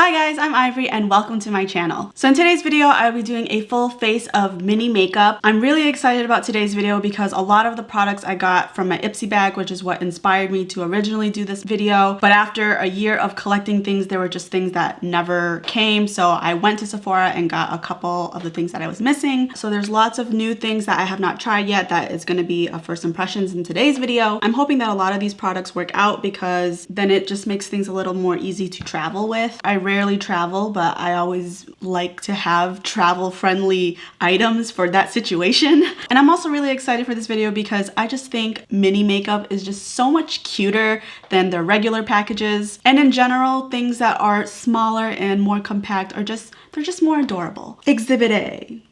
Hi guys, I'm Ivory and welcome to my channel. So in today's video, I'll be doing a full face of mini makeup. I'm really excited about today's video because a lot of the products I got from my Ipsy bag, which is what inspired me to originally do this video. But after a year of collecting things, there were just things that never came. So I went to Sephora and got a couple of the things that I was missing. So there's lots of new things that I have not tried yet that is gonna be a first impressions in today's video. I'm hoping that a lot of these products work out because then it just makes things a little more easy to travel with. I rarely travel, but I always like to have travel-friendly items for that situation. And I'm also really excited for this video because I just think mini makeup is just so much cuter than the regular packages. And in general, things that are smaller and more compact are they're just more adorable. Exhibit A.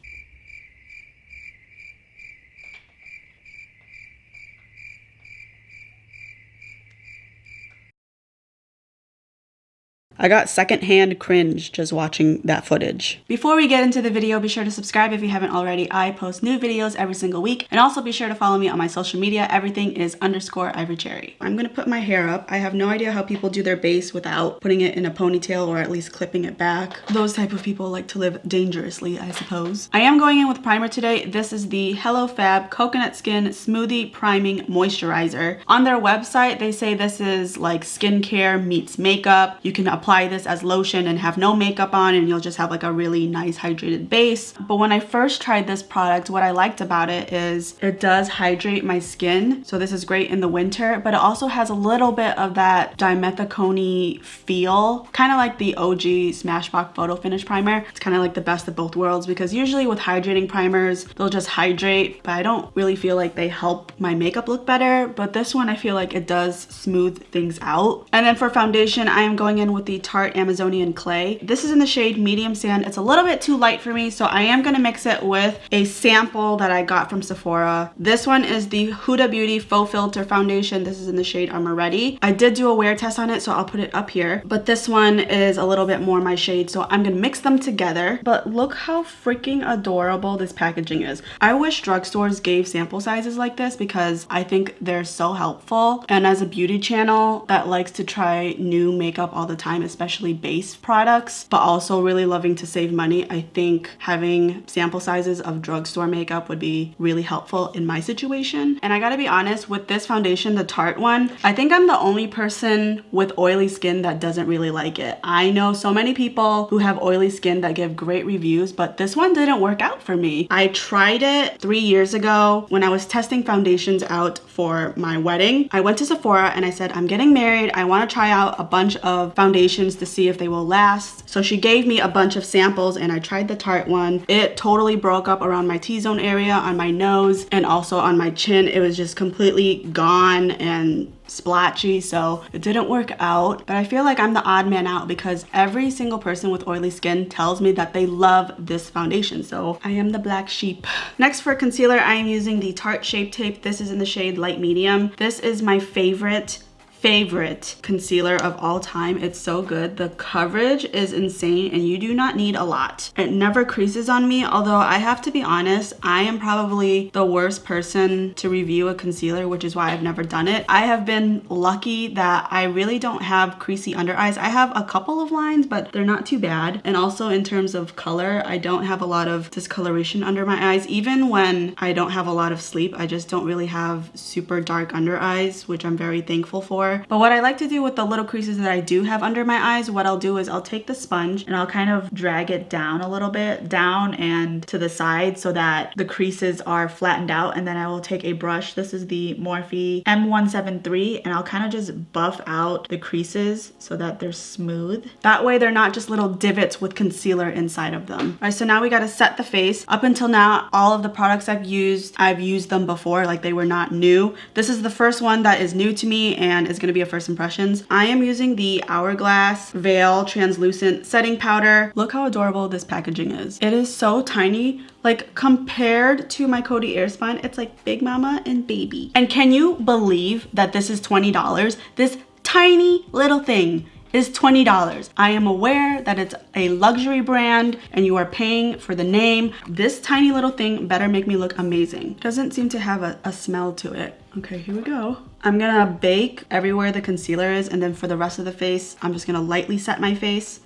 I got secondhand cringe just watching that footage. Before we get into the video, be sure to subscribe if you haven't already. I post new videos every single week. And also be sure to follow me on my social media. Everything is _ivorypcherry. I'm gonna put my hair up. I have no idea how people do their base without putting it in a ponytail or at least clipping it back. Those type of people like to live dangerously, I suppose. I am going in with primer today. This is the Hello Fab Coconut Skin Smoothie Priming Moisturizer. On their website, they say this is like skincare meets makeup. You can apply this as lotion and have no makeup on and you'll just have like a really nice hydrated base. But when I first tried this product, what I liked about it is it does hydrate my skin. So this is great in the winter, but it also has a little bit of that dimethicone feel, kind of like the OG Smashbox Photo Finish Primer. It's kind of like the best of both worlds because usually with hydrating primers, they'll just hydrate, but I don't really feel like they help my makeup look better. But this one, I feel like it does smooth things out. And then for foundation, I am going in with the Tarte Amazonian Clay. This is in the shade Medium Sand. It's a little bit too light for me, so I am gonna mix it with a sample that I got from Sephora. This one is the Huda Beauty Faux Filter Foundation. This is in the shade I'm Ready. I did do a wear test on it, so I'll put it up here. But this one is a little bit more my shade, so I'm gonna mix them together. But look how freaking adorable this packaging is. I wish drugstores gave sample sizes like this because I think they're so helpful. And as a beauty channel that likes to try new makeup all the time, especially base products, but also really loving to save money, I think having sample sizes of drugstore makeup would be really helpful in my situation. And I gotta be honest, with this foundation, the Tarte one, I think I'm the only person with oily skin that doesn't really like it. I know so many people who have oily skin that give great reviews, but this one didn't work out for me. I tried it 3 years ago when I was testing foundations out for my wedding. I went to Sephora and I said, I'm getting married. I wanna try out a bunch of foundations to see if they will last. So she gave me a bunch of samples and I tried the Tarte one. It totally broke up around my T-zone area, on my nose, and also on my chin. It was just completely gone and splotchy, so it didn't work out. But I feel like I'm the odd man out because every single person with oily skin tells me that they love this foundation, so I am the black sheep. Next, for concealer, I am using the Tarte Shape Tape. This is in the shade Light Medium. This is my favorite concealer of all time. It's so good. The coverage is insane and you do not need a lot. It never creases on me, although I have to be honest, I am probably the worst person to review a concealer, which is why I've never done it. I have been lucky that I really don't have creasy under eyes. I have a couple of lines, but they're not too bad. And also in terms of color, I don't have a lot of discoloration under my eyes. Even when I don't have a lot of sleep, I just don't really have super dark under eyes, which I'm very thankful for. But what I like to do with the little creases that I do have under my eyes, what I'll do is I'll take the sponge and I'll kind of drag it down a little bit, down and to the side, so that the creases are flattened out. And then I will take a brush. This is the Morphe M173, and I'll kind of just buff out the creases so that they're smooth. That way they're not just little divots with concealer inside of them. All right, so now we got to set the face. Up until now, all of the products I've used them before, like they were not new. This is the first one that is new to me and is gonna be a first impressions. I am using the Hourglass Veil Translucent Setting Powder. Look how adorable this packaging is. It is so tiny. Like compared to my Coty Airspun, it's like Big Mama and Baby. And can you believe that this is $20? This tiny little thing is $20. I am aware that it's a luxury brand and you are paying for the name. This tiny little thing better make me look amazing. Doesn't seem to have a smell to it. Okay, here we go. I'm gonna bake everywhere the concealer is, and then for the rest of the face, I'm just gonna lightly set my face.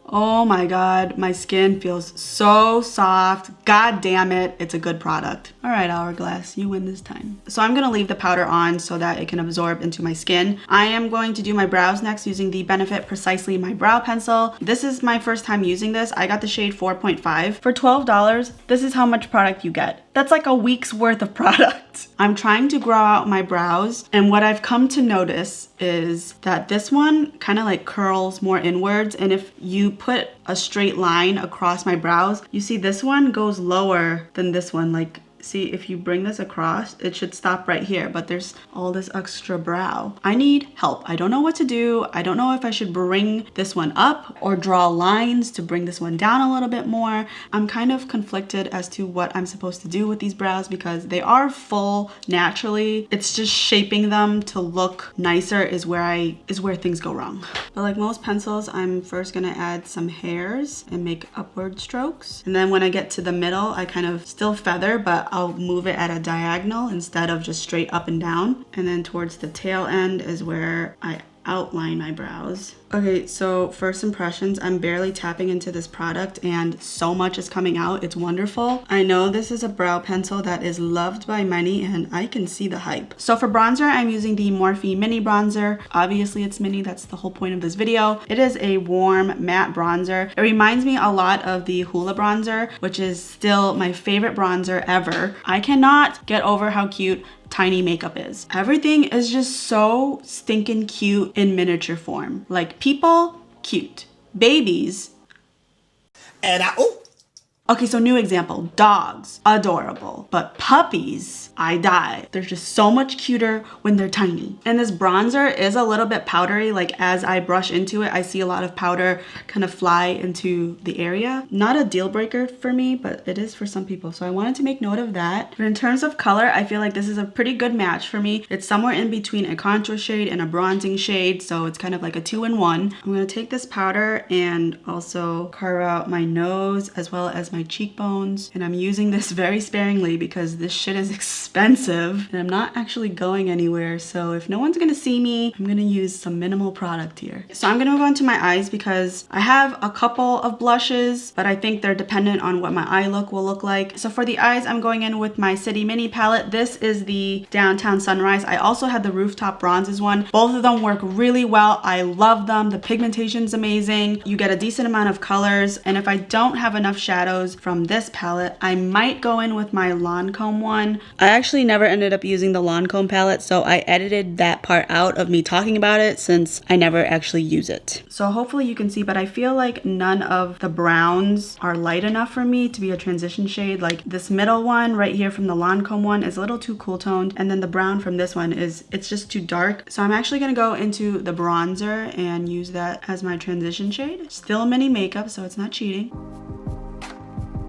Oh my God, my skin feels so soft. God damn it, it's a good product. All right, Hourglass, you win this time. So I'm gonna leave the powder on so that it can absorb into my skin. I am going to do my brows next using the Benefit Precisely My Brow Pencil. This is my first time using this. I got the shade 4.5. For $12, this is how much product you get. That's like a week's worth of product. I'm trying to grow out my brows, and what I've come to notice is that this one kind of like curls more inwards, and if you put a straight line across my brows, you see this one goes lower than this one. Like, see, if you bring this across, it should stop right here, but there's all this extra brow. I need help. I don't know what to do. I don't know if I should bring this one up or draw lines to bring this one down a little bit more. I'm kind of conflicted as to what I'm supposed to do with these brows because they are full naturally. It's just shaping them to look nicer is where things go wrong. But like most pencils, I'm first gonna add some hairs and make upward strokes. And then when I get to the middle, I kind of still feather, but I'll move it at a diagonal instead of just straight up and down. And then towards the tail end is where I outline my brows. Okay, so first impressions, I'm barely tapping into this product and so much is coming out. It's wonderful. I know this is a brow pencil that is loved by many and I can see the hype. So for bronzer, I'm using the Morphe Mini Bronzer. Obviously it's mini, that's the whole point of this video. It is a warm matte bronzer. It reminds me a lot of the Hoola bronzer, which is still my favorite bronzer ever. I cannot get over how cute tiny makeup is. Everything is just so stinking cute in miniature form. Like people, cute. Babies. And okay, so new example, dogs, adorable, but puppies, I die. They're just so much cuter when they're tiny. And this bronzer is a little bit powdery. Like as I brush into it, I see a lot of powder kind of fly into the area. Not a deal breaker for me, but it is for some people. So I wanted to make note of that. But in terms of color, I feel like this is a pretty good match for me. It's somewhere in between a contour shade and a bronzing shade. So it's kind of like a 2-in-1. I'm gonna take this powder and also carve out my nose as well as my cheekbones, and I'm using this very sparingly because this shit is expensive and I'm not actually going anywhere, so if no one's gonna see me, I'm gonna use some minimal product here. So I'm gonna move on to my eyes because I have a couple of blushes, but I think they're dependent on what my eye look will look like. So for the eyes, I'm going in with my City Mini palette. This is the Downtown Sunrise. I also had the Rooftop Bronzes one. Both of them work really well. I love them. The pigmentation's amazing. You get a decent amount of colors, and if I don't have enough shadows from this palette, I might go in with my Lancome one. I actually never ended up using the Lancome palette, so I edited that part out of me talking about it since I never actually use it. So hopefully you can see, but I feel like none of the browns are light enough for me to be a transition shade. Like this middle one right here from the Lancome one is a little too cool toned, and then the brown from this one it's just too dark. So I'm actually gonna go into the bronzer and use that as my transition shade. Still mini makeup, so it's not cheating.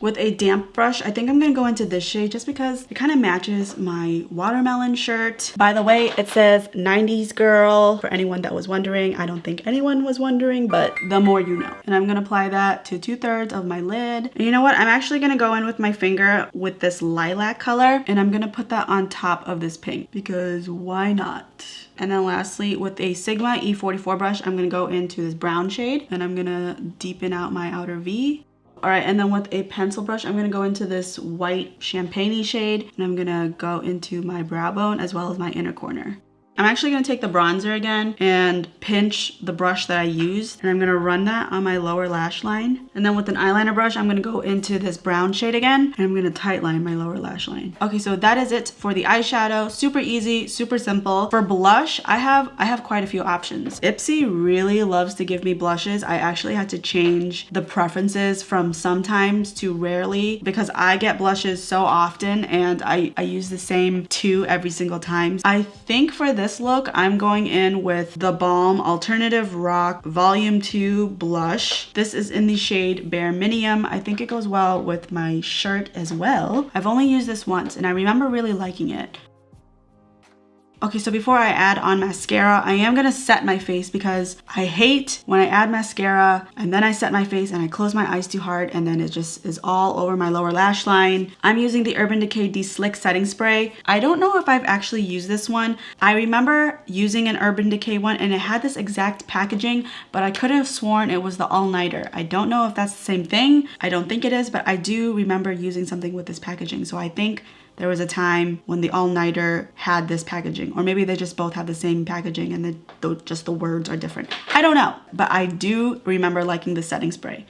With a damp brush, I think I'm gonna go into this shade just because it kind of matches my watermelon shirt. By the way, it says 90s girl, for anyone that was wondering. I don't think anyone was wondering, but the more you know. And I'm gonna apply that to 2/3 of my lid. And you know what? I'm actually gonna go in with my finger with this lilac color, and I'm gonna put that on top of this pink because why not? And then lastly, with a Sigma E44 brush, I'm gonna go into this brown shade and I'm gonna deepen out my outer V. All right, and then with a pencil brush, I'm gonna go into this white champagne-y shade and I'm gonna go into my brow bone as well as my inner corner. I'm actually gonna take the bronzer again and pinch the brush that I used, and I'm gonna run that on my lower lash line. And then with an eyeliner brush, I'm gonna go into this brown shade again, and I'm gonna tightline my lower lash line. Okay, so that is it for the eyeshadow. Super easy, super simple. For blush, I have quite a few options. Ipsy really loves to give me blushes. I actually had to change the preferences from sometimes to rarely because I get blushes so often and I use the same 2 every single time. I think for this look, I'm going in with the Balm Alternative Rock Volume 2 blush. This is in the shade Bare Minium. I think it goes well with my shirt as well. I've only used this once and I remember really liking it. Okay, so before I add on mascara, I am gonna set my face because I hate when I add mascara and then I set my face and I close my eyes too hard and then it just is all over my lower lash line. I'm using the Urban Decay De-Slick Setting Spray. I don't know if I've actually used this one. I remember using an Urban Decay one and it had this exact packaging, but I could have sworn it was the all-nighter. I don't know if that's the same thing. I don't think it is, but I do remember using something with this packaging. So I think there was a time when the all-nighter had this packaging, or maybe they just both have the same packaging and just the words are different. I don't know, but I do remember liking the setting spray.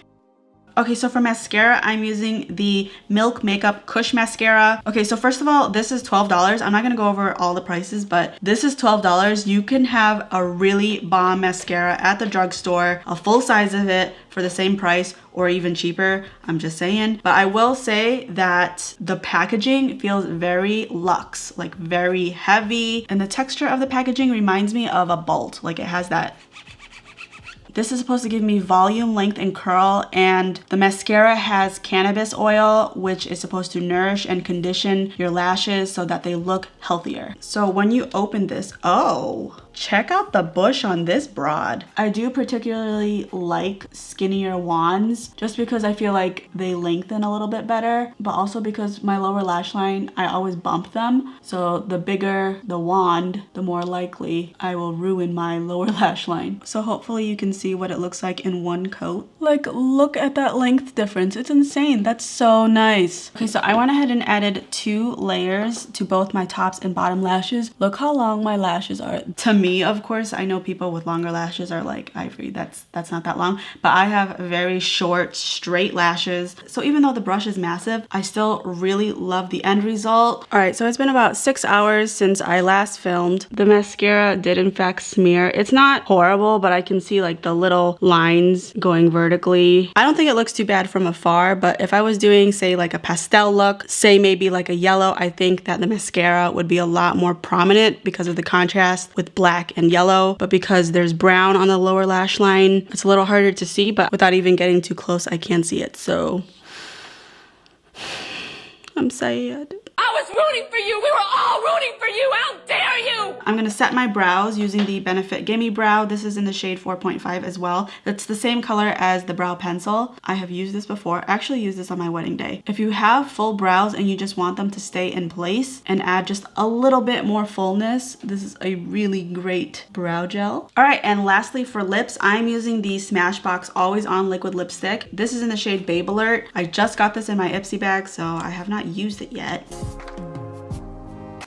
Okay, so for mascara, I'm using the Milk Makeup Kush Mascara. Okay, so first of all, this is $12. I'm not gonna go over all the prices, but this is $12. You can have a really bomb mascara at the drugstore, a full size of it for the same price or even cheaper. I'm just saying. But I will say that the packaging feels very luxe, like very heavy. And the texture of the packaging reminds me of a Bolt. Like it has that. This is supposed to give me volume, length, and curl, and the mascara has cannabis oil, which is supposed to nourish and condition your lashes so that they look healthier. So when you open this, oh, check out the bush on this broad. I do particularly like skinnier wands just because I feel like they lengthen a little bit better, but also because my lower lash line, I always bump them. So the bigger the wand, the more likely I will ruin my lower lash line. So hopefully you can see what it looks like in one coat. Like, look at that length difference. It's insane. That's so nice. Okay, so I went ahead and added 2 layers to both my tops and bottom lashes. Look how long my lashes are. To me, of course, I know people with longer lashes are like, Ivory, that's not that long, but I have very short, straight lashes. So even though the brush is massive, I still really love the end result. All right, so it's been about 6 hours since I last filmed. The mascara did in fact smear. It's not horrible, but I can see like the little lines going vertically. I don't think it looks too bad from afar, but if I was doing, say, like a pastel look, say maybe like a yellow, I think that the mascara would be a lot more prominent because of the contrast with black and yellow. But because there's brown on the lower lash line, it's a little harder to see, but without even getting too close, I can see it. So I'm sad. I was rooting for you. We were all rooting for you. How dare you? I'm gonna set my brows using the Benefit Gimme Brow. This is in the shade 4.5 as well. It's the same color as the brow pencil. I have used this before. I actually used this on my wedding day. If you have full brows and you just want them to stay in place and add just a little bit more fullness, this is a really great brow gel. All right, and lastly for lips, I'm using the Smashbox Always On Liquid Lipstick. This is in the shade Babe Alert. I just got this in my Ipsy bag, so I have not used it yet.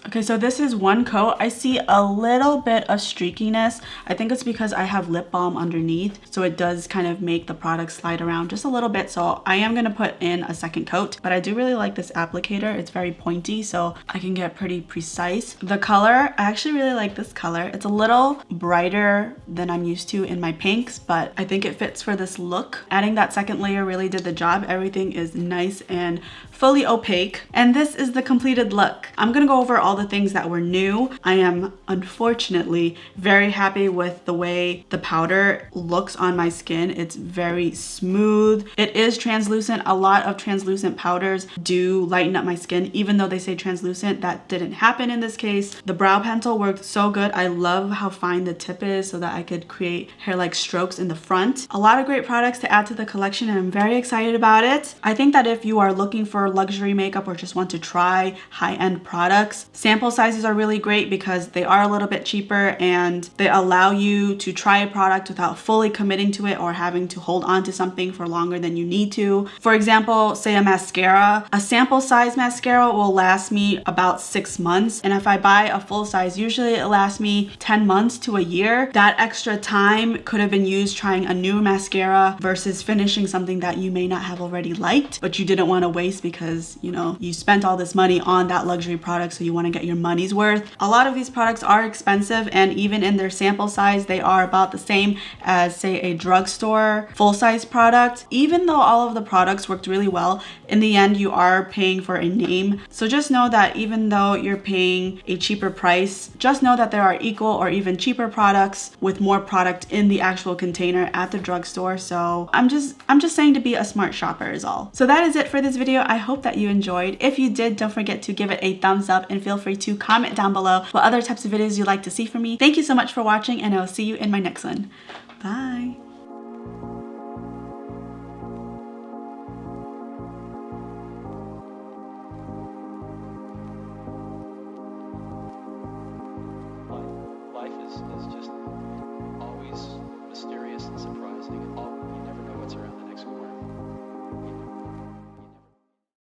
Okay, so this is one coat. I see a little bit of streakiness. I think it's because I have lip balm underneath, so it does kind of make the product slide around just a little bit. So I am gonna put in a second coat, but I do really like this applicator. It's very pointy, so I can get pretty precise. The color, I actually really like this color. It's a little brighter than I'm used to in my pinks, but I think it fits for this look. Adding that second layer really did the job. Everything is nice and fully opaque. And this is the completed look. I'm gonna go over all the things that were new. I am unfortunately very happy with the way the powder looks on my skin. It's very smooth. It is translucent. A lot of translucent powders do lighten up my skin, even though they say translucent. That didn't happen in this case. The brow pencil worked so good. I love how fine the tip is so that I could create hair-like strokes in the front. A lot of great products to add to the collection and I'm very excited about it. I think that if you are looking for luxury makeup or just want to try high-end products, sample sizes are really great because they are a little bit cheaper and they allow you to try a product without fully committing to it or having to hold on to something for longer than you need to. For example, say a mascara. A sample size mascara will last me about 6 months, and if I buy a full size, usually it lasts me 10 months to a year. That extra time could have been used trying a new mascara versus finishing something that you may not have already liked, but you didn't want to waste because, you know, you spent all this money on that luxury product, so you want to get your money's worth. A lot of these products are expensive, and even in their sample size, they are about the same as, say, a drugstore full-size product. Even though all of the products worked really well, in the end, you are paying for a name. So just know that even though you're paying a cheaper price, just know that there are equal or even cheaper products with more product in the actual container at the drugstore. So I'm just saying to be a smart shopper is all. So that is it for this video. I hope that you enjoyed. If you did, don't forget to give it a thumbs up and feel free free to comment down below what other types of videos you'd like to see from me. Thank you so much for watching, and I will see you in my next one. Bye. Life is just